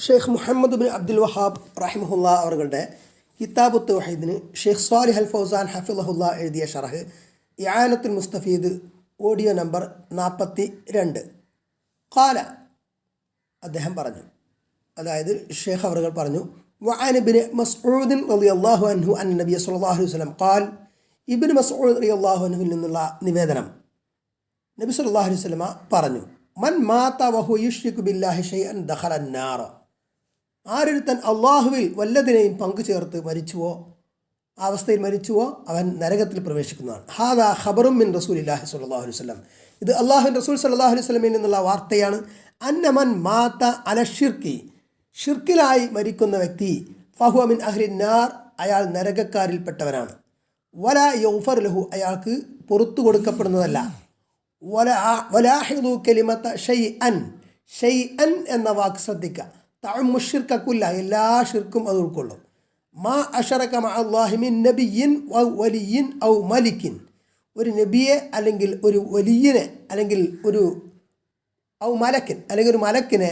Sheikh Muhammad bin Abdul Wahab റഹിമഹുല്ല അവരുടെ കിതാബു തൗഹീദിന് ഷെയ്ഖ് സ്വാലിഹ് അൽ ഫൗസാൻ ഹഫിളഹുല്ല എഴുതിയ ഷറഹ് ഇആനത്തുൽ മുസ്തഫീദ് ഓഡിയോ നമ്പർ 42. ഖാല അദ്ദേഹം പറഞ്ഞു, അതായത് ഷെയ്ഖ് അവറുകൾ പറഞ്ഞു, വഅൻ ഇബ്നു മസ്ഊദ് റളിയല്ലാഹു അൻഹു അൻ നബി സല്ലല്ലാഹു അലൈഹി വസല്ലം ഖാൽ, ഇബ്നു മസ്ഊദ് റളിയല്ലാഹു അൻഹുവിൽ നിന്നുള്ള നിവേദനം, നബി സല്ലല്ലാഹു അലൈഹി വസല്ലം പറഞ്ഞു, മൻ മാത വഹു യുശ്രികു ബില്ലാഹി ഷൈഅൻ ദഖലൻ നാർ, ആരൊരുത്തൻ അള്ളാഹുവിൽ വല്ലതിനെയും പങ്കു ചേർത്ത് മരിച്ചുവോ, ആ അവസ്ഥയിൽ മരിച്ചുവോ, അവൻ നരകത്തിൽ പ്രവേശിക്കുന്നതാണ്. ഹാദാ ഖബറും മിൻ റസൂലില്ലാഹി സ്വല്ലല്ലാഹു അലൈഹി വസല്ലം, ഇത് അള്ളാഹുവിൻ്റെ റസൂൽ സ്വല്ലല്ലാഹു അലൈഹി വസല്ലമയിൽ നിന്നുള്ള വാർത്തയാണ്. അന്നമൻ മാത അല ഷിർക്കി, ഷിർക്കിലായി മരിക്കുന്ന വ്യക്തി, ഫഹുവ മിൻ അഹ്ലിൻ നാർ, അയാൾ നരകക്കാരിൽപ്പെട്ടവനാണ്. വല യഗ്ഫർ ലഹു, അയാൾക്ക് പുറത്തു കൊടുക്കപ്പെടുന്നതല്ല. വലാഹിദു കലിമത ഷൈഅൻ, ഷൈഅൻ എന്ന വാക്ക് ശ്രദ്ധിക്കുക. തഅമ്മു ഷിർക്കക്കുല്ല, എല്ലാ ഷിർക്കും അത് ഉൾക്കൊള്ളും. മാ അശറക മഅ അല്ലാഹി മിൻ നബിയ്യിൻ വ വലിയ്യിൻ ഔ മലിക്കിൻ, ഒരു നബിയെ അല്ലെങ്കിൽ ഒരു വലിയനെ അല്ലെങ്കിൽ ഒരു ഔ മലക്കിൻ അല്ലെങ്കിൽ ഒരു മലക്കിനെ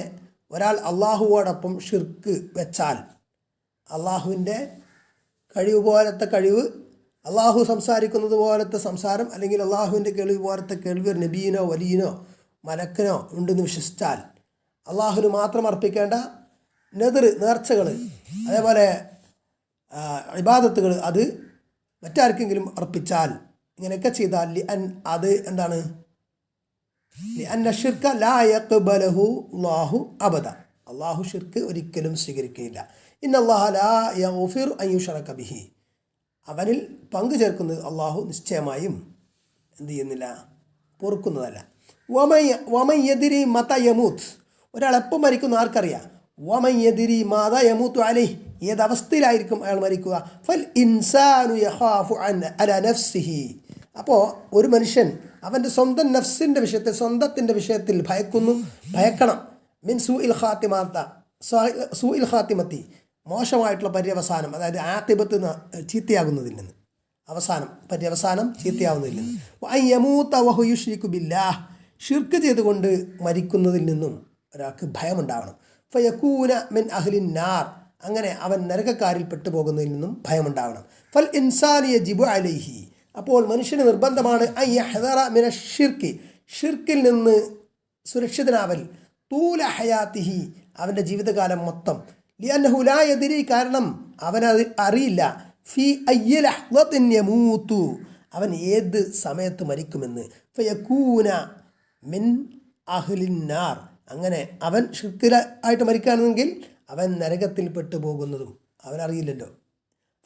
ഒരാൾ അള്ളാഹുവോടൊപ്പം ഷിർക്ക് വെച്ചാൽ, അള്ളാഹുവിൻ്റെ കഴിവ് പോലത്തെ കഴിവ്, അള്ളാഹു സംസാരിക്കുന്നത് പോലത്തെ സംസാരം അല്ലെങ്കിൽ അള്ളാഹുവിൻ്റെ കേൾവി പോലത്തെ കേൾവി ഒരു നബീനോ വലിയനോ മലക്കിനോ ഉണ്ടെന്ന് വിശ്വസിച്ചാൽ, അള്ളാഹുവിന് മാത്രം അർപ്പിക്കേണ്ട നേർച്ചകൾ, അതേപോലെ ഇബാദത്തുകൾ അത് മറ്റാർക്കെങ്കിലും അർപ്പിച്ചാൽ, ഇങ്ങനെയൊക്കെ ചെയ്താൽ അത് എന്താണ്, അന്ന ഷിർക ലാ യഖ്ബലഹു അല്ലാഹു അബദ, അള്ളാഹു ഷിർക്ക് ഒരിക്കലും സ്വീകരിക്കുകയില്ല. ഇന്നല്ലാഹ ലാ യഗ്ഫിറു അൻ യുശ്റക ബിഹി, അവനിൽ പങ്കു ചേർക്കുന്നത് അള്ളാഹു നിശ്ചയമായും എന്ത് ചെയ്യുന്നില്ല, പൊറുക്കുന്നതല്ല. വമൻ യദ്രി മത യമൂത്ത്, ഒരാൾ എപ്പോൾ മരിക്കുന്നു ആർക്കറിയാം. വമൻ യദ്രി മാദാ യമൂത്തു അലൈഹി, ഏതവസ്ഥയിലായിരിക്കും അയാൾ മരിക്കുക. ഫൽ ഇൻസാനു യഖാഫു അലാ നഫ്സിഹി, അപ്പോൾ ഒരു മനുഷ്യൻ അവൻ്റെ സ്വന്തം നഫ്സിൻ്റെ വിഷയത്തിൽ, സ്വന്തത്തിൻ്റെ വിഷയത്തിൽ ഭയക്കണം. മിൻ സൂഇൽ ഖാത്തിമത്തി, മോശമായിട്ടുള്ള പര്യവസാനം, അതായത് ആഖിബത്ത് ചീത്തയാകുന്നതിൽ നിന്ന്, പര്യവസാനം ചീത്തയാവുന്നതിൽ നിന്ന്. യമൂത വഹു യുശ്രികു ബില്ലാഹ്, ഷിർക്ക് ചെയ്തുകൊണ്ട് മരിക്കുന്നതിൽ നിന്നും ഒരാൾക്ക് ഭയമുണ്ടാവണം. ഫയകൂന മിൻ അഹ്ലിൻ നാർ, അങ്ങനെ അവൻ നരകക്കാരിൽ പെട്ടുപോകുന്നതിൽ നിന്നും ഭയമുണ്ടാവണം. ഫൽ ഇൻസാനി യജിബു അലൈഹി, അപ്പോൾ മനുഷ്യന് നിർബന്ധമാണ് അൻ യഹ്ദറ മിന ഷിർക്ക്, ഷിർക്കിൽ നിന്ന് സുരക്ഷിതനാവൽ. തൂല ഹയാത്തിഹി, അവൻ്റെ ജീവിതകാലം മൊത്തം. ലിഅന്നഹു ലാ യദ്രി, കാരണം അവനത് അറിയില്ല. ഫി അയ്യി ലഹ്ളത്തിൻ യമൂതു, അവൻ ഏത് സമയത്ത് മരിക്കുമെന്ന്. ഫയകൂന മിൻ അഹ്ലിൻ നാർ, അങ്ങനെ അവൻ ഷിർക്കിലായിട്ട് മരിക്കുകയാണെങ്കിൽ അവൻ നരകത്തിൽ പെട്ടുപോകുന്നതും അവനറിയില്ലല്ലോ.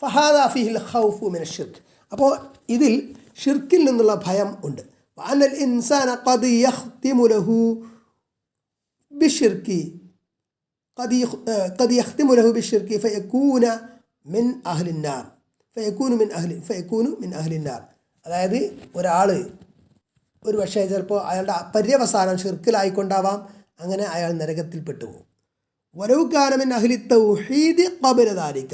ഫഹാദാ ഫിഹിൽ ഖൗഫു മിന ഷിർക്ക്, അപ്പോൾ ഇതിൽ ഷിർക്കിൽ നിന്നുള്ള ഭയം ഉണ്ട്. വഅനൽ ഇൻസാന ഖദ് യഖ്തിമു ലഹു ബിശ്ശിർക്കി, ഖദ് യഖ്തിമു ലഹു ബിശ്ശിർക്കി ഫയകൂന മിൻ അഹ്ലിൻ നാർ, ഫയകൂനു മിൻ അഹ്ലിൻ നാർ, അതായത് ഒരാൾ ഒരു പക്ഷേ ചിലപ്പോൾ അയാളുടെ പര്യവസാനം ഷിർക്കിലായിക്കൊണ്ടാവാം, അങ്ങനെ അയാൾ നരകത്തിൽ പെട്ടുപോകും. വലൗ കാന മിൻ അഹ്ലി തൗഹീദ് ഖബല ദാലിക,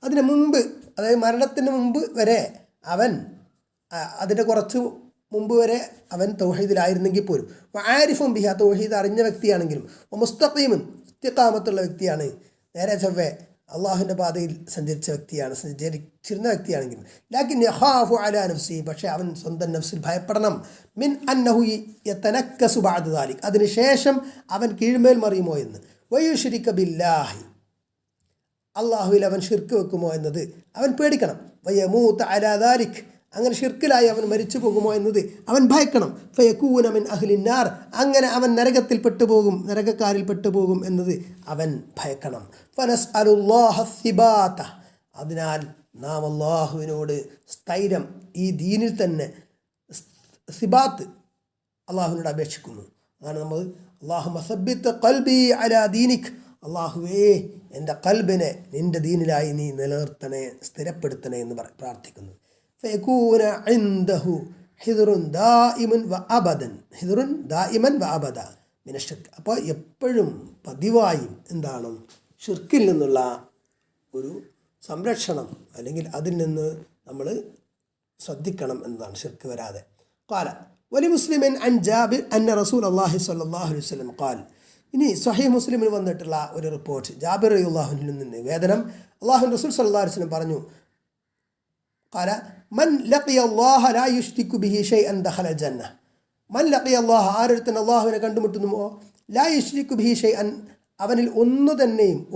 അതിന് മുമ്പ്, അതായത് മരണത്തിന് മുമ്പ് വരെ അവൻ, അതിൻ്റെ കുറച്ച് മുമ്പ് വരെ അവൻ തൗഹീദിലായിരുന്നെങ്കിൽ പോലും, ആരിഫും ബിഹ, തൗഹീദ് അറിഞ്ഞ വ്യക്തിയാണെങ്കിലും, മുസ്തഖീമുൻ, ഇസ്തിഖാമത്തുള്ള വ്യക്തിയാണ്, നേരെ ചൊവ്വേ അള്ളാഹുവിൻ്റെ പാതയിൽ സഞ്ചരിച്ചിരുന്ന വ്യക്തിയാണെങ്കിലും, ലാകിൻ യഖാഫു അലാ നഫ്സി, പക്ഷേ അവൻ സ്വന്തം നഫ്സിൽ ഭയപ്പെടണം. മിൻ അന്നഹു യതനക്കസു ബഅദ ദാലിക്, അതിനുശേഷം അവൻ കീഴ്മേൽ മറിയുമോ എന്ന്. വയുശ്രിക ബില്ലാഹി, അള്ളാഹുവിൽ അവൻ ഷിർക്ക് വെക്കുമോ എന്നത് അവൻ പേടിക്കണം. വയമൂത അലാ ദാലിക്, അങ്ങനെ ഷിർക്കിലായി അവൻ മരിച്ചു പോകുമോ എന്നത് അവൻ ഭയക്കണം. ഫയകൂന മിൻ അഹ്ലിൻ നാർ, അങ്ങനെ അവൻ നരകത്തിൽ പെട്ടുപോകും, നരകക്കാരിൽ പെട്ടുപോകും എന്നത് അവൻ ഭയക്കണം. ഫനസ്അലുല്ലാഹ സിബാത, അതിനാൽ നാം അള്ളാഹുവിനോട് സ്ഥൈര്യം, ഈ ദീനിൽ തന്നെ സിബാത്ത് അള്ളാഹുവിനോട് അപേക്ഷിക്കുന്നു. അതാണ് നമ്മൾ അല്ലാഹുമ്മ സബ്ബിത് ഖൽബി അലാ ദീനിക്, അള്ളാഹുവേ എൻ്റെ കൽബിനെ നിൻ്റെ ദീനിലായി നീ നിലനിർത്തണേ, സ്ഥിരപ്പെടുത്തണേ എന്ന് പ്രാർത്ഥിക്കുന്നു. ഫയകൂന ഇൻദഹു ഹിദ്റുൻ ദായിമൻ വ അബദൻ, ഹിദ്റുൻ ദായിമൻ വ അബദ മിന ഷിർക്ക്, അപ്പോൾ എപ്പോഴും പതിവായും എന്താണ്, ഷിർക്കിൽ നിന്നുള്ള ഒരു സംരക്ഷണം അല്ലെങ്കിൽ അതിൽ നിന്ന് നമ്മൾ ശ്രദ്ധിക്കണം എന്നതാണ്, ഷിർക്ക് വരാതെ. ഖാല വലി മുസ്ലിമിൻ അൻ ജാബിർ അന്ന റസൂലല്ലാഹി സ്വല്ലല്ലാഹു അലൈഹി വസല്ലം ഖാൽ, ഇനി സ്വഹീഹ് മുസ്ലിമിൽ വന്നിട്ടുള്ള ഒരു റിപ്പോർട്ട് ജാബിർ റളിയല്ലാഹുവിൽ നിന്ന് നിവേദനം, അല്ലാഹുവിൻ്റെ റസൂൽ സല്ലല്ലാഹു അലൈഹി വസല്ലം പറഞ്ഞു, ഖാല മൻ ലഖിയ അല്ലാഹ ലാ യുശ്രികു ബിഹി ഷൈഅൻ ദഖല ജന്ന. മൻ ലഖിയ അല്ലാഹ, ആരൊരുത്തൻ അല്ലാഹുവിനെ കണ്ടുമുട്ടുന്നുവോ, ലാ യുശ്രികു ബിഹി ഷൈഅൻ, അവനിൽ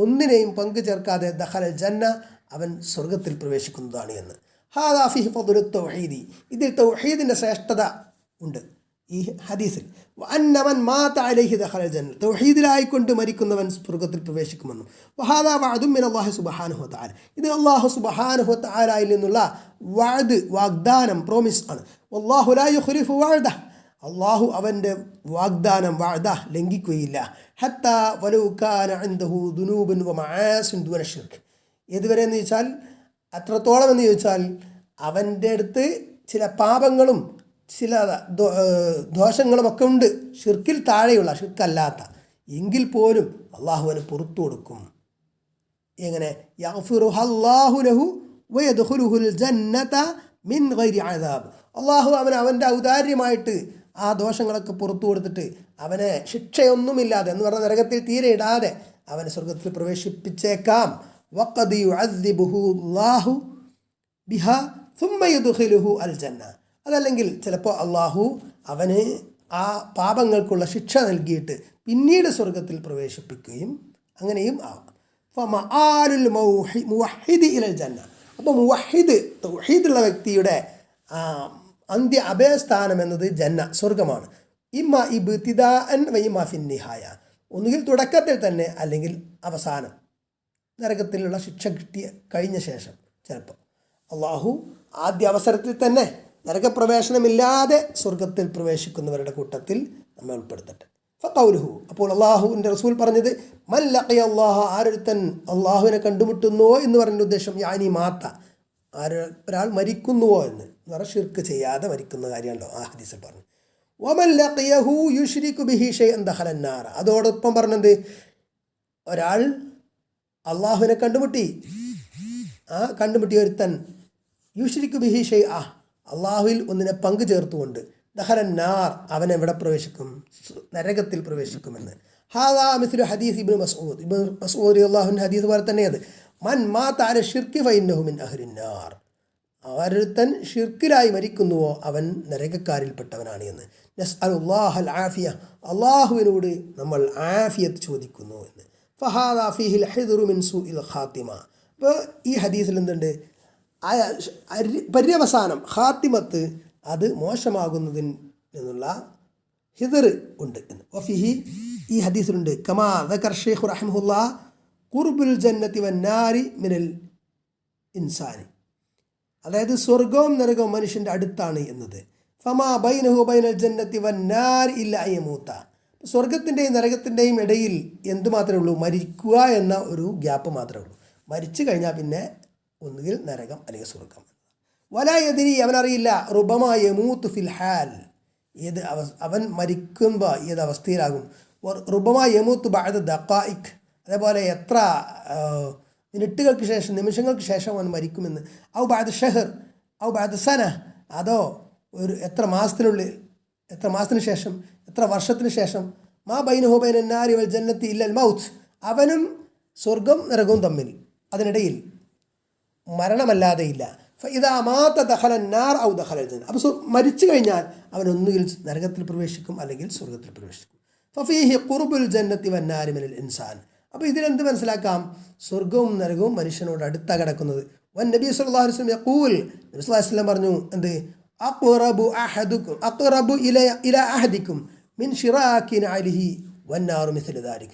ഒന്നിനെയും പങ്കു ചേർക്കാതെ ദഖല ജന്ന, അവൻ സ്വർഗത്തിൽ പ്രവേശിക്കുന്നതാണ് എന്ന്. ഹാദാ ഫീഹി ഫദ്ലു തൗഹീദി, ഇതിൽ തൗഹീദിൻ്റെ ശ്രേഷ്ഠത ഉണ്ട് ഈ ഹദീസിൽ. വഅന്ന മൻ മാത അലൈഹി ദഖല ജന്ന, തൗഹീദിലായിക്കൊണ്ട് മരിക്കുന്നവൻ സ്വർഗത്തിൽ പ്രവേശിക്കുമെന്നും. വഹാദാ വഅദും മിനല്ലാഹി സുബ്ഹാനഹു വതആല, ഇത് അല്ലാഹു സുബ്ഹാനഹു വതആലയിൽ നിന്നുള്ള വഅദ്, വാഗ്ദാനം, പ്രോമിസ് ആണ്. വല്ലാഹു ലാ യുഖ്ലിഫു വഅദഹ, അള്ളാഹു അവൻ്റെ വാഗ്ദാനം വഅദ ലംഘിക്കുകയില്ല. ഹത്താ വലൗ കാന ഇൻദഹു ദുനൂബുൻ വമആസിൻ ദൂന ശിർക്ക്, ഏതുവരെ എന്ന് ചോദിച്ചാൽ അത്രത്തോളം എന്ന് ചോദിച്ചാൽ അവൻ്റെ അടുത്ത് ചില പാപങ്ങളും ചില ദോഷങ്ങളുമൊക്കെ ഉണ്ട്, ഷിർക്കിൽ താഴെയുള്ള, ഷിർക്കല്ലാത്ത, എങ്കിൽ പോലും അള്ളാഹു അവന് പുറത്തു കൊടുക്കും. എങ്ങനെ? യഗ്ഫിറുഹല്ലാഹു ലഹു വയദ്ഖുലുഹുൽ ജന്നത മിൻ ഗൈരി അദാബ്, അള്ളാഹു അവൻ്റെ ഔദാര്യമായിട്ട് ആ ദോഷങ്ങളൊക്കെ പുറത്തു കൊടുത്തിട്ട് അവനെ ശിക്ഷയൊന്നുമില്ലാതെ, എന്ന് പറഞ്ഞാൽ നരകത്തിൽ തീരെ ഇടാതെ അവനെ സ്വർഗത്തിൽ പ്രവേശിപ്പിച്ചേക്കാം. വഖദ് യുഅദ്ദിബുഹു അല്ലാഹു ബിഹാ സുമ്മ യുദ്ഖിലുഹു അൽ ജന്ന, അതല്ലെങ്കിൽ ചിലപ്പോൾ അള്ളാഹു അവന് ആ പാപങ്ങൾക്കുള്ള ശിക്ഷ നൽകിയിട്ട് പിന്നീട് സ്വർഗത്തിൽ പ്രവേശിപ്പിക്കുകയും അങ്ങനെയും ആവാം. ഫമആലുൽ മുവഹിദി ഇലൽ ജന്ന, അപ്പോൾ മുവഹിദ്, തൗഹീദുള്ള വ്യക്തിയുടെ അന്ത്യ അഭയസ്ഥാനം എന്നത് ജന്ന, സ്വർഗമാണ്. ഇമ്മ ഇബ്തിദാഅൻ വ ഇമ്മ ഫിൻ നിഹായ, ഒന്നുകിൽ തുടക്കത്തിൽ തന്നെ അല്ലെങ്കിൽ അവസാനം, നരകത്തിലുള്ള ശിക്ഷ കഴിഞ്ഞ ശേഷം. ചിലപ്പോൾ അള്ളാഹു ആദ്യ അവസരത്തിൽ തന്നെ നരകപ്രവേശനമില്ലാതെ സ്വർഗത്തിൽ പ്രവേശിക്കുന്നവരുടെ കൂട്ടത്തിൽ നമ്മെ ഉൾപ്പെടുത്തട്ടെ. ഫഖൗലുഹു, അപ്പോൾ അള്ളാഹുവിൻ്റെ റസൂൽ പറഞ്ഞത്, മൻ ലഖിയ അല്ലാഹ, ആരൊരുത്തൻ അള്ളാഹുവിനെ കണ്ടുമുട്ടുന്നുവോ എന്ന് പറഞ്ഞ ഉദ്ദേശം യാനി മാത്ത, ഒരാൾ മരിക്കുന്നുവോ എന്ന് പറഞ്ഞാൽ ഷിർക്ക് ചെയ്യാതെ മരിക്കുന്ന കാര്യമാണല്ലോ ആ ഹദീസിൽ പറഞ്ഞു. വമൻ ലഖിയഹു യുശ്രികു ബിഹി ഷൈഅൻ ദഖലൻ നാർ, അതോടൊപ്പം പറഞ്ഞത് ഒരാൾ അള്ളാഹുവിനെ കണ്ടുമുട്ടി, ആ കണ്ടുമുട്ടിയ ഒരുത്തൻ യുശ്രികു ബിഹി ഷൈഅ, അള്ളാഹുവിൽ ഒന്നിനെ പങ്കു ചേർത്തുകൊണ്ട്, ദഖലൻ നാർ, അവനെ എവിടെ പ്രവേശിക്കും? നരകത്തിൽ പ്രവേശിക്കുമെന്ന്. ഹാദാ മിസ്ലു ഹദീസ് ഇബ്നു മസ്ഊദ് റളിയല്ലാഹു അൻഹു ഹദീസ് പോലെ തന്നെ അത്, മൻ മാത അല ശിർക്കി ഫഇന്നഹു മിൻ അഹ്ലിൻ നാർ, അവരൊരുത്തൻ ഷിർക്കിലായി മരിക്കുന്നുവോ അവൻ നരകക്കാരിൽപ്പെട്ടവനാണ് എന്ന്. നസ്അലുല്ലാഹൽ ആഫിയ, അള്ളാഹുവിനോട് നമ്മൾ ആഫിയത്ത് ചോദിക്കുന്നു എന്ന്. ഫഹാദാ ഫീഹിൽ ഹിദ്റു മിൻ സൂഇൽ ഖാത്തിമ, അപ്പോൾ ഈ ഹദീസിൽ എന്തുണ്ട്? പര്യവസാനം, ഖാത്തിമത്ത്, അത് മോശമാകുന്നതിൽ നിന്നുള്ള ഹിദർ ഉണ്ട് എന്ന്. വഫിഹി, ഈ ഹദീസിലുണ്ട്, കമാ ദക്കർ ഷെയ്ഖ് റഹിമഹുല്ലാ ഖുർബുൽ ജന്നതി വന്നാരി മിനൽ ഇൻസാനി, അതായത് സ്വർഗവും നരകവും മനുഷ്യൻ്റെ അടുത്താണ് എന്നത്. ഫമാ ബൈനഹു ബൈനൽ ജന്നതി വന്നാരി ഇല്ല അയ്യമൂത്ത, സ്വർഗത്തിൻ്റെയും നരകത്തിൻ്റെയും ഇടയിൽ എന്ത് മാത്രമേ ഉള്ളൂ? മരിക്കുക എന്ന ഒരു ഗ്യാപ്പ് മാത്രമേ ഉള്ളൂ. മരിച്ചു കഴിഞ്ഞാൽ പിന്നെ ഒന്നുകിൽ നരകം അല്ലെങ്കിൽ സ്വർഗം. വലാ യദ്രി, അവനറിയില്ല, റുബമാ യമൂത്ത് ഫിൽ ഹാൽ, അവൻ മരിക്കുമ്പോൾ ഏത് അവസ്ഥയിലാകും. റുബമാ യമൂത്ത് ബഅദ ദഖായിഖ്, അതേപോലെ എത്ര മിനിറ്റുകൾക്ക് ശേഷം, നിമിഷങ്ങൾക്ക് ശേഷം അവൻ മരിക്കുമെന്ന്. ഔ ബഅദ ഷഹർ ഔ ബഅദ സന, അതോ എത്ര മാസത്തിനുള്ളിൽ, എത്ര മാസത്തിന് ശേഷം, എത്ര വർഷത്തിന് ശേഷം. മാ ബൈനഹു ബൈനൻ നാരി വൽ ജന്നത്തി ഇല്ലൽ മൗത്ത്, അവനും സ്വർഗം നരകവും തമ്മിൽ അതിനിടയിൽ മരണമല്ലാതെയില്ല. ഫഇദാ മാത ദഖലൻ നാർ ഔ ദഖലൽ ജന്ന, അപ്പോൾ മരിച്ചു കഴിഞ്ഞാൽ അവൻ ഒന്നുകിൽ നരകത്തിൽ പ്രവേശിക്കും അല്ലെങ്കിൽ സ്വർഗത്തിൽ പ്രവേശിക്കും. ഫഫീഹി ഖുർബുൽ ജന്നത്തി വന്നാരി മിനൽ ഇൻസാൻ, അപ്പോൾ ഇതിലെന്ത് മനസ്സിലാക്കാം? സ്വർഗവും നരകവും മനുഷ്യനോട് അടുത്താ കിടക്കുന്നത്. വൻ നബി സല്ലല്ലാഹു അലൈഹി വസല്ലം യഖൂൽ, നബി സല്ലല്ലാഹു അലൈഹി വസല്ലം പറഞ്ഞു, എന്ത്? അഖ്റബു ഇലാ അഹദിക്കും മിൻ ശിറാകിൻ അലിഹി വന്നാറു മിസ്ലു ദാലിക,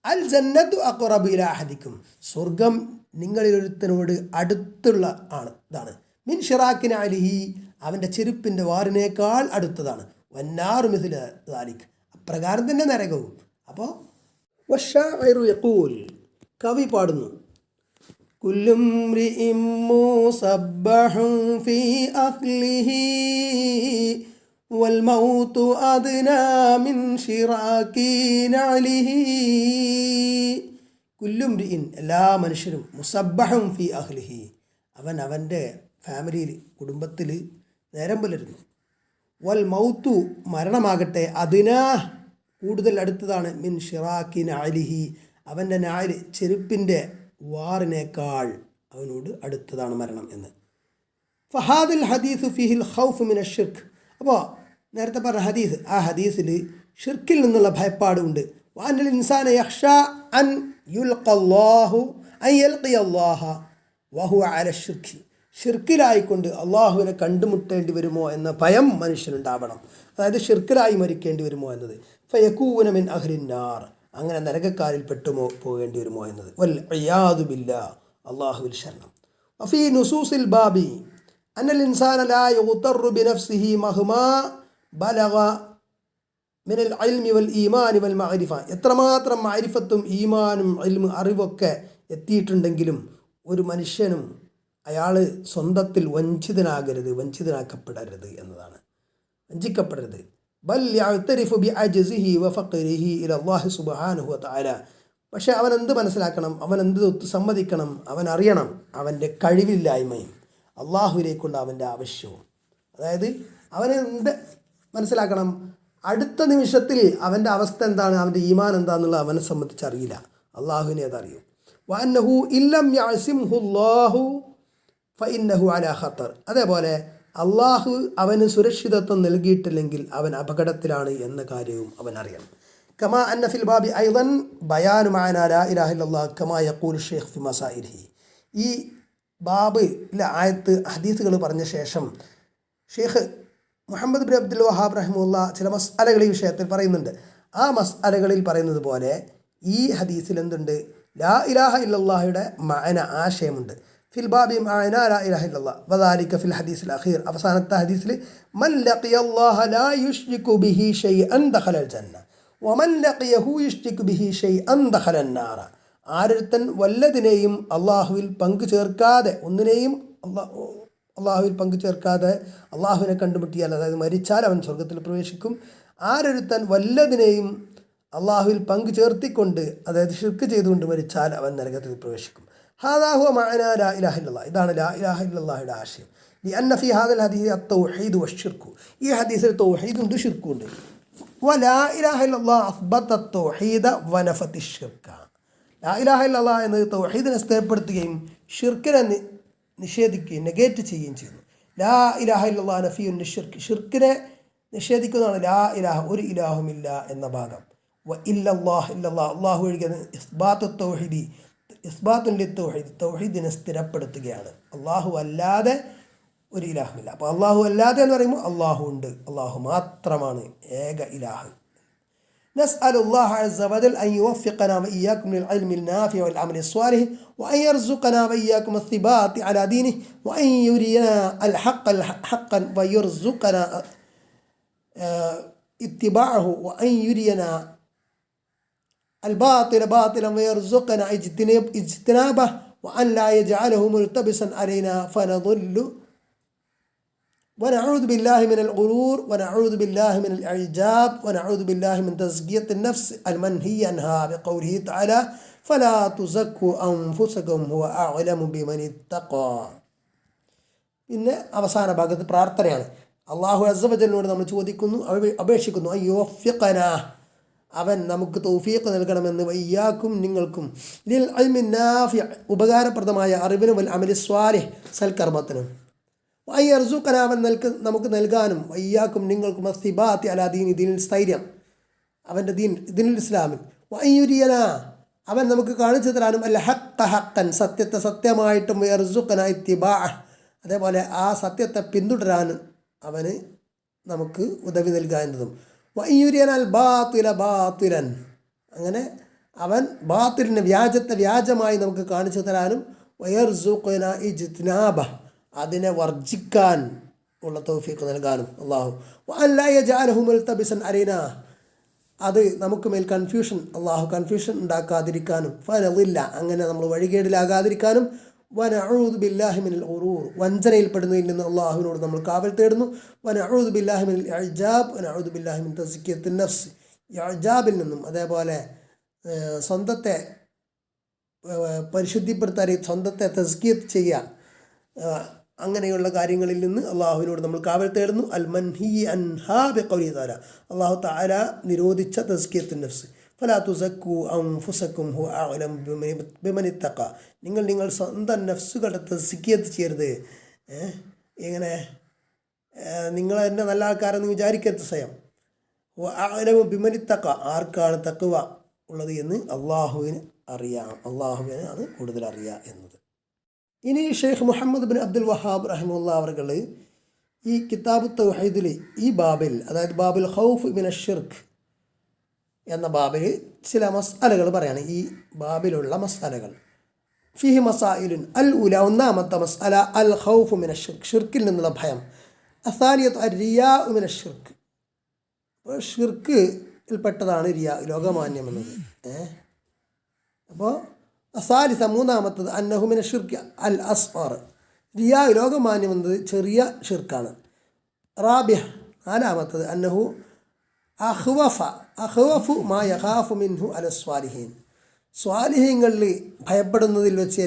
അൽ ജന്നത്തു അഖ്റബു ഇലാ അഹദിക്കും, സ്വർഗം നിങ്ങളിലൊരുത്തനോട് അടുത്തുള്ള ഇതാണ്. മിൻ ഷിറാക്കിൻ അലിഹി, അവൻ്റെ ചെരുപ്പിൻ്റെ വാറിനേക്കാൾ അടുത്തതാണ്. വന്നാറു മിസ്ലു ദാലിക, അപ്രകാരം തന്നെ നരകവും. അപ്പോൾ വശാഇറു യഖൂൽ, കവി പാടുന്നു, കുല്ലുംരിഇം മുസബ്ബഹുൻ ഫീ അഖ്ലിഹി വൽ മൗതു അദ്നാ മിൻ ശിറാകിൻ അലിഹി. കുല്ലുംരിഇൻ, എല്ലാ മനുഷ്യരും, മുസബ്ബഹുൻ ഫീ അഖ്ലിഹി, അവൻ അവൻ്റെ ഫാമിലിയിൽ, കുടുംബത്തിൽ നേരം പുലരുന്നു. വൽ മൗത്തു, മരണമാകട്ടെ, അദ്നാ, കൂടുതൽ അടുത്തതാണ് മിൻ ഷിറാക്കി നാലിഹി, അവൻ്റെ നാല് ചെരുപ്പിൻ്റെ വാറിനേക്കാൾ അവനോട് അടുത്തതാണ് മരണം എന്ന്. ഫഹാദുൽ ഹദീസ് ഫിഹിൽ ഖൗഫ് മിന ഷിർക്ക്. അപ്പോൾ നേരത്തെ പറഞ്ഞ ഹദീസ്, ആ ഹദീസിൽ ഷിർക്കിൽ നിന്നുള്ള ഭയപ്പാടുണ്ട്. വഅന്നൽ ഇൻസാന യഖ്ഷാ അൻ യുൽഖല്ലാഹു അൻ യൽഖിയല്ലാഹ വഹുവ അല ഷിർക്ക്. ഷിർക്കിലായിക്കൊണ്ട് അള്ളാഹുവിനെ കണ്ടുമുട്ടേണ്ടി വരുമോ എന്ന ഭയം മനുഷ്യനുണ്ടാവണം. അതായത് ഷിർക്കിലായി മരിക്കേണ്ടി വരുമോ എന്നത്. ഫയകൂന മിൻ അഹ്ലിന്നാർ, അങ്ങനെ നരകക്കാരിൽ പോകേണ്ടി വരുമോ എന്നത്. വൽ ഇയാദു ബില്ലാഹ്, അള്ളാഹുവിൽ ശരണം. വഫീ നുസൂസിൽ ബാബി അന്നൽ ഇൻസാന ലാ യുഗ്തറു ബിനഫ്സിഹി മഹ്മാ ബലഗ മിനൽ ഇൽമി വൽ ഈമാനി വൽ മഅരിഫ. എത്രമാത്രം മഅരിഫത്തും ഈമാനും ഇൽമ് അറിവൊക്കെ എത്തിയിട്ടുണ്ടെങ്കിലും ഒരു മനുഷ്യനും അയാൾ സ്വന്തത്തിൽ വഞ്ചിതനാക്കപ്പെടരുത് എന്നതാണ്. വഞ്ചിക്കപ്പെടരുത്. ബൽ യഅ്തരിഫു ബിഅജ്സിഹി വഫഖരിഹി ഇലല്ലാഹി സുബ്ഹാനഹു വതആല. പക്ഷേ അവൻ എന്ത് മനസ്സിലാക്കണം, അവൻ എന്ത് സമ്മതിക്കണം, അവൻ അറിയണം അവൻ്റെ കഴിവില്ലായ്മയും അള്ളാഹുവിലേക്കുള്ള അവൻ്റെ ആവശ്യവും. അതായത് അവനെ എന്ത് മനസ്സിലാക്കണം, അടുത്ത നിമിഷത്തിൽ അവൻ്റെ അവസ്ഥ എന്താണ്, അവൻ്റെ ഈമാൻ എന്താണെന്നുള്ളത് അവനെ സംബന്ധിച്ചറിയില്ല, അള്ളാഹുവിനെ അതറിയൂ. വഅന്നഹു ഇല്ലം യഅസിംഹുല്ലാഹു ഫഇന്നഹു അലാ ഖത്തർ. അതേപോലെ അള്ളാഹു അവന് സുരക്ഷിതത്വം നൽകിയിട്ടില്ലെങ്കിൽ അവൻ അപകടത്തിലാണ് എന്ന കാര്യവും അവൻ അറിയണം. കമാ അന്ന ഫിൽ ബാബി ഐദൻ ബയാനു മഅനാ ലാ ഇലാഹ ഇല്ലല്ലാഹ് കമാ യഖൂലു ഷൈഖ് ഫി മസായിലിഹി. ഈ ബാബിലെ ആയത്ത് ഹദീസുകൾ പറഞ്ഞ ശേഷം ഷെയ്ഖ് മുഹമ്മദ് ബിൻ അബ്ദുൽ വഹാബ് റഹിമഹുല്ല ചില മസ്അലകൾ ഈ വിഷയത്തിൽ പറയുന്നുണ്ട്. ആ മസ്അലകളിൽ പറയുന്നത് പോലെ ഈ ഹദീസിൽ എന്തുണ്ട്, ലാ ഇലാഹ ഇല്ലല്ലാഹയുടെ മഅന ആശയമുണ്ട്. ഫിൽ ബാബി മഅന ലാ ഇലാഹ ഇല്ലല്ലാഹ് വദാലിക ഫിൽ ഹദീസിൽ അഖീർ, അവസാനത്തെ ഹദീസിൽ മൻ ലഖിയല്ലാഹ ലാ യുശ്രികു ബിഹി ഷൈഅൻ ദഖലൽ ജന്ന വമൻ ലഖിയഹു യുശ്രികു ബിഹി ഷൈഅൻ ദഖലൻ നാറ. ആരൊരുത്തൻ വല്ലതിനെയും അള്ളാഹുവിൽ പങ്കു ചേർക്കാതെ, ഒന്നിനെയും അള്ളാഹുവിൽ പങ്കു ചേർക്കാതെ അള്ളാഹുവിനെ കണ്ടുമുട്ടിയാൽ, അതായത് മരിച്ചാൽ അവൻ സ്വർഗത്തിൽ പ്രവേശിക്കും. ആരൊരുത്തൻ വല്ലതിനെയും അള്ളാഹുവിൽ പങ്കു ചേർത്തിക്കൊണ്ട്, അതായത് ഷിർക്ക് ചെയ്തുകൊണ്ട് മരിച്ചാൽ അവൻ നരകത്തിൽ പ്രവേശിക്കും. ഹാദാ ഹുവ മഅനാ ലാ ഇലാഹ ഇല്ലല്ലാഹ്, ഇതാണ് ലാ ഇലാഹ ഇല്ലല്ലാഹയുടെ ആശയം. ലിഅന്ന ഫീ ഹാദൽ ഹദീസ് അത്തൗഹീദ് വശ്ശിർക്ക്, ഈ ഹദീസിൽ തൗഹീദുണ്ട് ഷിർക്കുണ്ട്. വലാ ഇലാഹ ഇല്ലല്ലാഹ് അസ്ബത അത്തൗഹീദ വനഫത അശ്ശിർക. ലാ ഇലാഹ ഇല്ലല്ലാഹ് എന്നത് തൗഹീദിനെ സ്ഥിരപ്പെടുത്തുകയും ഷിർക്കിനെ നിഷേധിക്കുകയും നെഗേറ്റ് ചെയ്യുകയും ചെയ്യുന്നു. ലാ ഇലാഹ ഇല്ലല്ലാഹ് നഫിയുൻ ലിശ്ശിർക്ക്, ഷിർക്കിനെ നിഷേധിക്കുന്നതാണ് ലാ ഇലാഹ, ഒരു ഇലാഹുമില്ല എന്ന ഭാഗം. വ ഇല്ലല്ലാഹ് ഇല്ലല്ലാഹ്, അള്ളാഹു ഒഴികെ ഇസ്ബാത്തു തൗഹീദി ഇസ്ബാത്തുൻ ലിത്തൗഹീദ്, തൗഹീദിനെ സ്ഥിരപ്പെടുത്തുകയാണ്. അള്ളാഹു അല്ലാതെ ഒരു ഇലാഹുമില്ല. അപ്പോൾ അള്ളാഹു അല്ലാതെ എന്ന് പറയുമ്പോൾ അള്ളാഹു ഉണ്ട്, അള്ളാഹു മാത്രമാണ് ഏക ഇലാഹ്. نسأل الله عز وجل أن يوفقنا وإياكم للعلم النافع والعمل الصالح وأن يرزقنا وإياكم الثبات على دينه وأن يرينا الحق حقا ويرزقنا اتباعه وأن يرينا الباطل باطلا ويرزقنا اجتنابه وأن لا يجعله ملتبسا علينا فنضل. ونعوذ بالله من الغرور ونعوذ بالله من الإعجاب ونعوذ بالله من تزكية النفس المنهي عنها بقوله تعالى فلا تزكوا أنفسكم هو أعلم بمن اتقى. പിന്നെ അവസാന ഭാഗത്ത് പ്രാർത്ഥനയാണ്. അള്ളാഹു അസ്സ വജല്ലിനോട് നമ്മൾ ചോദിക്കുന്നു, അപേക്ഷിക്കുന്നു, അയ്യുവഫിഖന, അവൻ നമുക്ക് തൗഫീഖ് നൽകണമെന്ന്, വയ്യാക്കും നിങ്ങൾക്കും, ലിൽ ഇൽമി നാഫി, ഉപകാരപ്രദമായ അറിവിനും, വൽ അമലി സ്വാലിഹ്, സൽക്കർമ്മത്തിനും, വയ്യർസുഖന, അവൻ നമുക്ക് നൽകാനും, വയ്യാക്കും നിങ്ങൾക്കും, അസ്സിബാത്തി അലാ ദീൻ, ദീനിൽ സ്ഥൈര്യം, അവൻ്റെ ദീൻ ദീനുൽ ഇസ്ലാമിൽ, വയ്യുരിയന, അവൻ നമുക്ക് കാണിച്ചു തരാനും, അല്ല ഹഖ ഹഖൻ, സത്യത്തെ സത്യമായിട്ടും, വയ്യർസുഖന ഇത്തിബാഅ, അതേപോലെ ആ സത്യത്തെ പിന്തുടരാനും അവന് നമുക്ക് ഉദവി നൽകാവുന്നതും, വയ്യുരിയന അൽ ബാത്തില ബാത്തിലൻ, അങ്ങനെ അവൻ ബാത്തിലിനെ, വ്യാജത്തെ വ്യാജമായി നമുക്ക് കാണിച്ചു തരാനും, വയർസുഖന ഇജ്തിനാബ, അതിനെ വർജിക്കാൻ ഉള്ള തൗഫീഖ് നൽകാനും അള്ളാഹു, വഅല്ലാ യജഅലഹു മുൽതബിസൻ അലൈനാ, അത് നമുക്ക് മേൽ കൺഫ്യൂഷൻ, അള്ളാഹു കൺഫ്യൂഷൻ ഉണ്ടാക്കാതിരിക്കാനും, ഫനളില്ല, അങ്ങനെ നമ്മൾ വഴികേടിലാകാതിരിക്കാനും, വനഊദു ബില്ലാഹി മിനൽ ഗുറൂർ, വഞ്ചനയിൽപ്പെടുന്നതിൽ നിന്ന് അള്ളാഹുവിനോട് നമ്മൾ കാവൽ തേടുന്നു, വനഊദു ബില്ലാഹി മിനൽ ഇഅ്ജാബ് വനഊദു ബില്ലാഹി മിൻ തസ്കിയത്തിൻ നഫ്സ്, ഇഅ്ജാബിൽ നിന്നും, അതേപോലെ സ്വന്തത്തെ പരിശുദ്ധിപ്പെടുത്താൻ, സ്വന്തത്തെ തസ്കിയത്ത് ചെയ്യുക, അങ്ങനെയുള്ള കാര്യങ്ങളിൽ നിന്ന് അള്ളാഹുവിനോട് നമ്മൾ കാവൽ തേടുന്നു. അൽ മൻഹി അൻഹാ ബിഖൗലി തആല, അള്ളാഹു തആല നിരോധിച്ച തസ്കിയത്തുൻ നഫ്സ്. ഫലാ തുസക്കു അൻഫുസക്കും ഹുവ അഅലം ബിമൻ ഇത്തഖ, നിങ്ങൾ സ്വന്തം നഫ്സുകളുടെ തസ്കിയത്ത് ചെയ്യരുത്. ഇങ്ങനെ നിങ്ങൾ എന്നെ നല്ല ആൾക്കാരെന്ന് വിചാരിക്കരുത് സ്വയം. ഹുവ അഅലം ബിമൻ ഇത്തഖ, ആർക്കാണ് തഖ്വ ഉള്ളത് എന്ന് അള്ളാഹുവിന് അറിയാം, അള്ളാഹുവിന് ആണ് കൂടുതൽ അറിയുക എന്നത്. ഇനി ഷെയ്ഖ് മുഹമ്മദ് ബിൻ അബ്ദുൽ വഹാബ് റഹിമഹുല്ലാ അവർ ഈ കിതാബ് തൗഹീദിൽ ഈ ബാബിൽ, അതായത് ബാബുൽ ഖൗഫ് മിനശ് ശിർക്ക് എന്ന ബാബിൽ ചില മസ്അലകൾ പറയാണ്. ഈ ബാബിലുള്ള മസ്അലകൾ ഫിഹി മസായിലുൻ. അൽ ഉല, ഒന്നാമത്തെ മസ്അല അൽ ഖൗഫ് മിനശ് ശിർക്ക്, ഷിർക്കിൽ നിന്നുള്ള ഭയം. അസാനിയത്ത് അർ റിയാ മിനശ് ശിർക്ക്, ഷിർക്കിൽപ്പെട്ടതാണ് റിയാ, ലോകമാന്യം എന്നത്. അപ്പോൾ അസാലിസ, മൂന്നാമത്തത് അന്നഹു മിന ഷിർക്ക് അൽ അസ്ഗർ, റിയാ ലോകമാന്യം എന്നത് ചെറിയ ഷിർക്കാണ്. റാബിഹ, നാലാമത്തത് അന്നഹു അഖ്വഫു മാ യഖാഫു മിൻഹു അല സ്വാലിഹീൻ, സ്വാലിഹീങ്ങളിൽ ഭയപ്പെടുന്നതിൽ വെച്ച്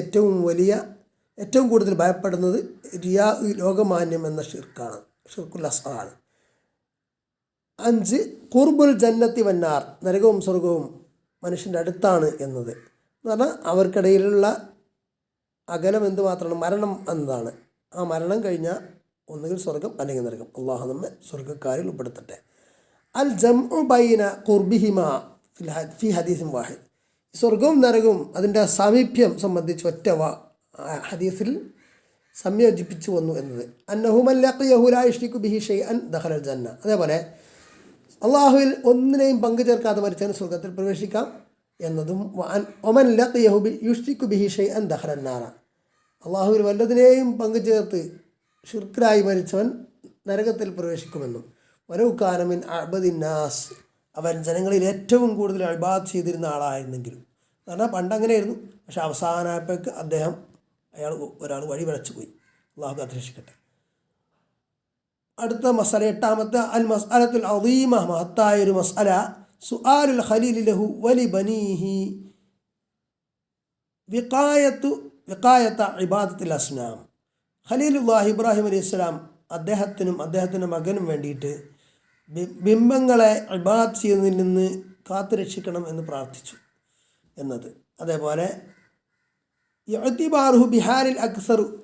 ഏറ്റവും കൂടുതൽ ഭയപ്പെടുന്നത് റിയാ ലോകമാന്യം എന്ന ഷിർക്കാണ്, ഷിർക്കുൽ അസ്ഗറാണ്. 5 ഖുർബുൽ ജന്നത്തി വന്നാർ, നരകവും സ്വർഗവും മനുഷ്യൻ്റെ അടുത്താണ് എന്നത്. എന്ന് പറഞ്ഞാൽ അവർക്കിടയിലുള്ള അകലം എന്തുമാത്രമാണ്, മരണം എന്നതാണ്. ആ മരണം കഴിഞ്ഞാൽ ഒന്നുകിൽ സ്വർഗം അല്ലെങ്കിൽ നരകം. അള്ളാഹു നമ്മെ സ്വർഗ്ഗക്കാരിൽ ഉൾപ്പെടുത്തട്ടെ. അൽ ജംഉ ബൈന ഖുർബിഹിമ ഫി ഹദീസിൻ വാഹിദ്, സ്വർഗവും നരകവും അതിൻ്റെ സാമീപ്യം സംബന്ധിച്ച് ഒറ്റ ഹദീസിൽ സംയോജിപ്പിച്ചു വന്നു എന്നത്. അന്നഹു മൻ ലഖിയഹു ലാ യുശ്രികു ബിഹി ഷൈഅൻ ദഖലൽ ജന്ന, അതേപോലെ അള്ളാഹുവിൽ ഒന്നിനെയും പങ്കു ചേർക്കാതെ മരിച്ചവന് സ്വർഗത്തിൽ പ്രവേശിക്കാം എന്നതും. ഒമൻ ലഖിയഹു യുശ്രികു ബിഹി ഷൈഅൻ ദഖലൻ നാറ, അള്ളാഹുവിൽ വല്ലതിനെയും പങ്കു ചേർത്ത് ഷിർക്കിലായി മരിച്ചവൻ നരകത്തിൽ പ്രവേശിക്കുമെന്നും. വലൗകാന മിൻ അഅ്ബദിന്നാസ്, അവൻ ജനങ്ങളിൽ ഏറ്റവും കൂടുതൽ ഇബാദത്ത് ചെയ്തിരുന്ന ആളായിരുന്നെങ്കിലും. കാരണം പണ്ടങ്ങനെയായിരുന്നു, പക്ഷെ അവസാനമായപ്പോഴേക്ക് ഒരാൾ വഴി പിഴച്ചു പോയി. അള്ളാഹു കാത്തുരക്ഷിക്കട്ടെ. അടുത്ത മസ്അല, എട്ടാമത്തെ അൽ മസ്അലത്തുൽ അദീമ, മഹത്തായൊരു മസ്അല. സുആലുൽ ഖലീൽ ലഹു വലി ബനീഹി വിഖായത ഇബാദത്തിൽ അസ്നാം. ഖലീലുല്ലാഹി ഇബ്രാഹിം അലൈഹിസ്സലാം അദ്ദേഹത്തിനും അദ്ദേഹത്തിൻ്റെ മകനും വേണ്ടിയിട്ട് ബിംബങ്ങളെ ഇബാദത്ത് ചെയ്യുന്നതിൽ നിന്ന് കാത്തുരക്ഷിക്കണം എന്ന് പ്രാർത്ഥിച്ചു എന്നത്. അതേപോലെ ഇഅ്തിബാറുഹു ബിഹാലിൽ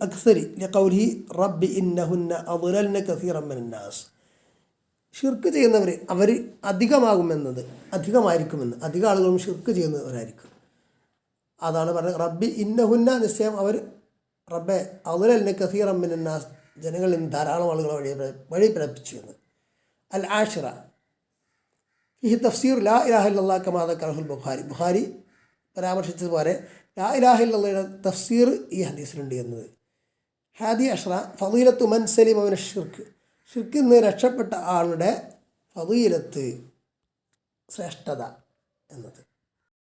അക്സരി ലിഖൗലിഹി റബ്ബി ഇന്നഹുന്ന അദ്ലൽന കസീറൻ മിനന്നാസ്, ഷിർക്ക് ചെയ്യുന്നവർ അവർ അധികമായിരിക്കുമെന്ന്, അധിക ആളുകളും ഷിർക്ക് ചെയ്യുന്നവരായിരിക്കും. അതാണ് പറഞ്ഞത്, റബ്ബി ഇന്നഹുന്ന, നിശ്ചയം അവർ, റബ്ബെ അദ്ലൽന കസീറൻ മിനന്നാസ്, ജനങ്ങളിൽ നിന്ന് ധാരാളം ആളുകളെ വഴി പിഴപ്പിച്ചു എന്ന്. അൽ ആഷിറ ഫിഹി തഫ്സീർ ലാ ഇലാഹ ഇല്ലല്ലാഹ് കമാ ദക്കറഹുൽ ബുഖാരി പരാമർശിച്ചതുപോലെ ലാ ഇലാഹ ഇല്ലല്ലാഹയുടെ തഫ്സീർ ഈ ഹദീസിലുണ്ട് എന്നത്. ഹാദി അഷ്റ ഫളീലത്തു മൻ സലിമ മിന ഷിർക്ക്, ഷിർക്കിൽ നിന്ന് രക്ഷപ്പെട്ട ആളുടെ ഫളീലത്ത്, ശ്രേഷ്ഠത എന്നത്.